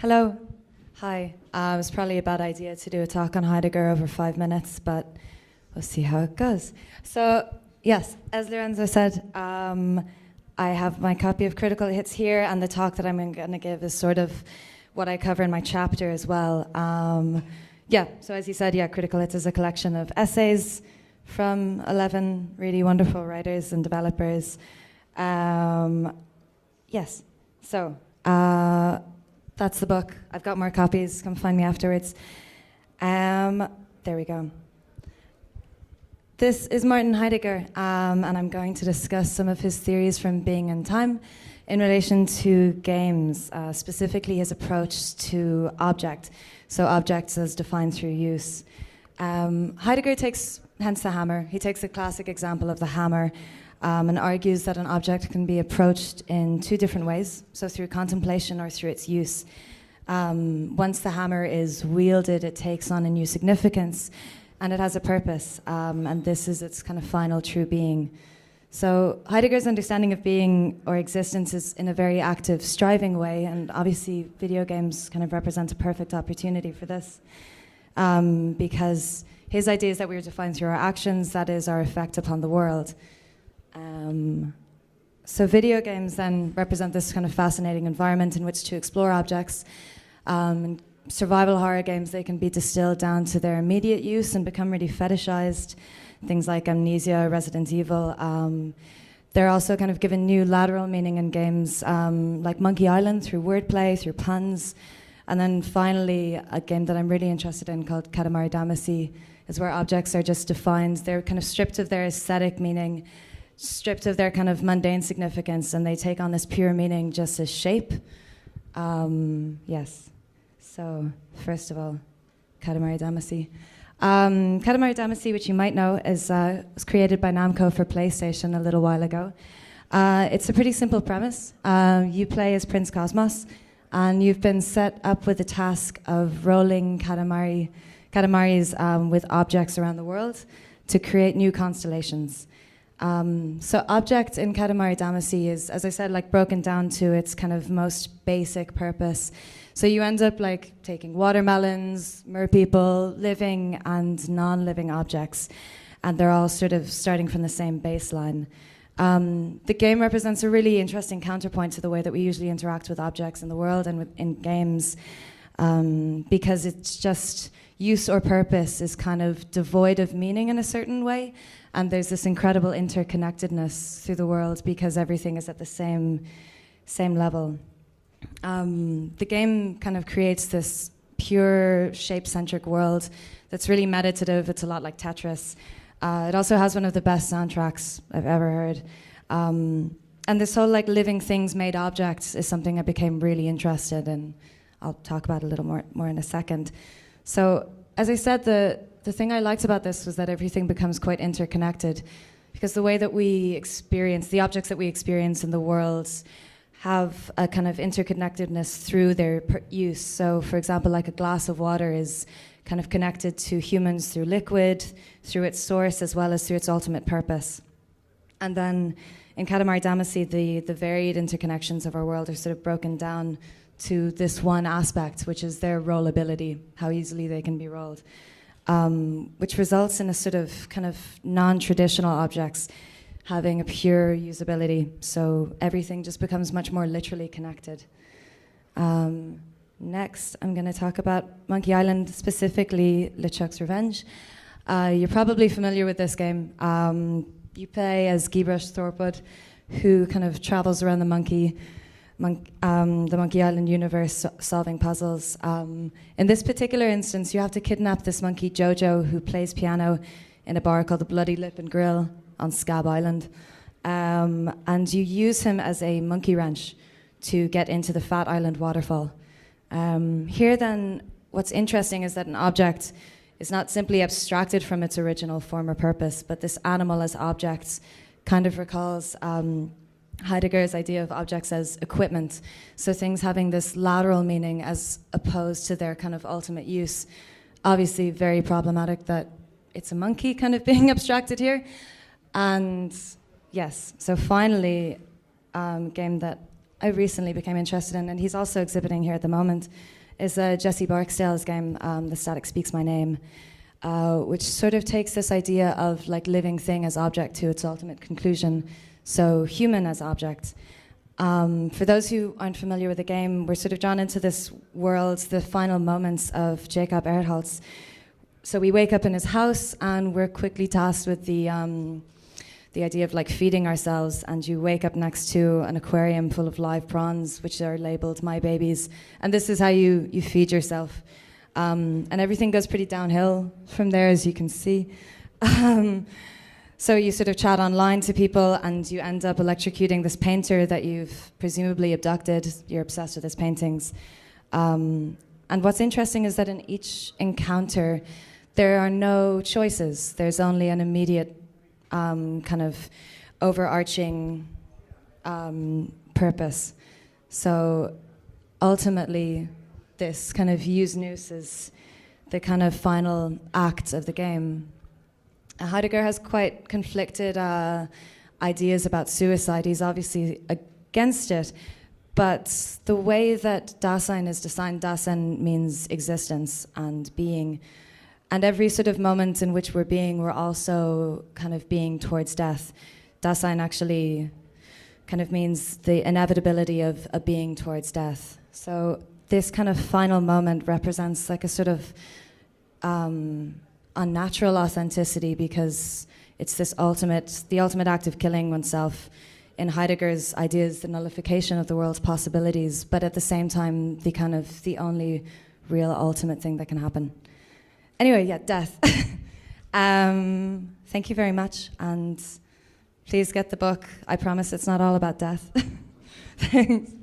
Hello. Hi. It was probably a bad idea to do a talk on Heidegger over 5 minutes, but we'll see how it goes. So, yes, as Lorenzo said, I have my copy of Critical Hits here, and the talk that I'm going to give is sort of what I cover in my chapter as well. So as he said, Critical Hits is a collection of essays from 11 really wonderful writers and developers. That's the book. I've got more copies. Come find me afterwards. There we go. This is Martin Heidegger, and I'm going to discuss some of his theories from being and time in relation to games, specifically his approach to object, so objects as defined through use. Heidegger takes, hence the hammer, he takes a classic example of the hammer and argues that an object can be approached in two different ways, so through contemplation or through its use. Once the hammer is wielded, it takes on a new significance, and it has a purpose, and this is its kind of final true being. So Heidegger's understanding of being or existence is in a very active, striving way, and obviously video games kind of represent a perfect opportunity for this, because his idea is that we are defined through our actions, that is our effect upon the world. So video games then represent this kind of fascinating environment in which to explore objects. In survival horror games, they can be distilled down to their immediate use and become really fetishized. Things like Amnesia, Resident Evil. They're also kind of given new lateral meaning in games like Monkey Island through wordplay, through puns. And then finally, a game that I'm really interested in called Katamari Damacy is where objects are just defined. They're kind of stripped of their aesthetic meaning, stripped of their kind of mundane significance, and they take on this pure meaning just as shape. So first of all, Katamari Damacy. Katamari Damacy, which you might know, was created by Namco for PlayStation a little while ago. It's a pretty simple premise. You play as Prince Cosmos, and you've been set up with the task of rolling Katamaris with objects around the world to create new constellations. So object in Katamari Damacy is, as I said, like broken down to its kind of most basic purpose. So you end up like taking watermelons, merpeople, living and non-living objects, and they're all sort of starting from the same baseline. The game represents a really interesting counterpoint to the way that we usually interact with objects in the world and in games, because it's just use or purpose is kind of devoid of meaning in a certain way. And there's this incredible interconnectedness through the world because everything is at the same level. The game kind of creates this pure shape-centric world that's really meditative. It's a lot like Tetris. It also has one of the best soundtracks I've ever heard. And this whole like living things made objects is something I became really interested in. I'll talk about it a little more in a second. So as I said, the thing I liked about this was that everything becomes quite interconnected, because the way that we experience, the objects that we experience in the world have a kind of interconnectedness through their use. So for example, like a glass of water is kind of connected to humans through liquid, through its source, as well as through its ultimate purpose. And then in Katamari Damacy, the varied interconnections of our world are sort of broken down to this one aspect, which is their rollability, how easily they can be rolled. Which results in a sort of kind of non-traditional objects having a pure usability. So everything just becomes much more literally connected. Next, I'm going to talk about Monkey Island, specifically LeChuck's Revenge. You're probably familiar with this game. You play as Guybrush Threepwood, who kind of travels around the Monkey Island universe solving puzzles. In this particular instance, you have to kidnap this monkey Jojo, who plays piano in a bar called the Bloody Lip and Grill on Scab Island. And you use him as a monkey wrench to get into the Fat Island waterfall. Here then, what's interesting is that an object is not simply abstracted from its original form or purpose, but this animal as objects kind of recalls Heidegger's idea of objects as equipment, so things having this lateral meaning as opposed to their kind of ultimate use. Obviously very problematic that it's a monkey kind of being abstracted here. And yes, so finally, game that I recently became interested in, and he's also exhibiting here at the moment, is Jesse Barksdale's game, The Static Speaks My Name, which sort of takes this idea of like living thing as object to its ultimate conclusion, so human as object. For those who aren't familiar with the game, we're sort of drawn into this world, the final moments of Jacob Erholz. So we wake up in his house and we're quickly tasked with the idea of like feeding ourselves, and you wake up next to an aquarium full of live prawns, which are labeled my babies, and this is how you feed yourself. And everything goes pretty downhill from there, as you can see. So you sort of chat online to people and you end up electrocuting this painter that you've presumably abducted. You're obsessed with his paintings. And what's interesting is that in each encounter, there are no choices. There's only an immediate kind of overarching purpose. So ultimately, this kind of use nous is the kind of final act of the game. Heidegger has quite conflicted ideas about suicide. He's obviously against it, but the way that Dasein is designed, Dasein means existence and being. And every sort of moment in which we're being, we're also kind of being towards death. Dasein actually kind of means the inevitability of a being towards death. So this kind of final moment represents like a sort of unnatural authenticity, because it's this the ultimate act of killing oneself. In Heidegger's ideas, the nullification of the world's possibilities, but at the same time, the only real ultimate thing that can happen. Anyway, yeah, death. Thank you very much, and please get the book. I promise it's not all about death. Thanks.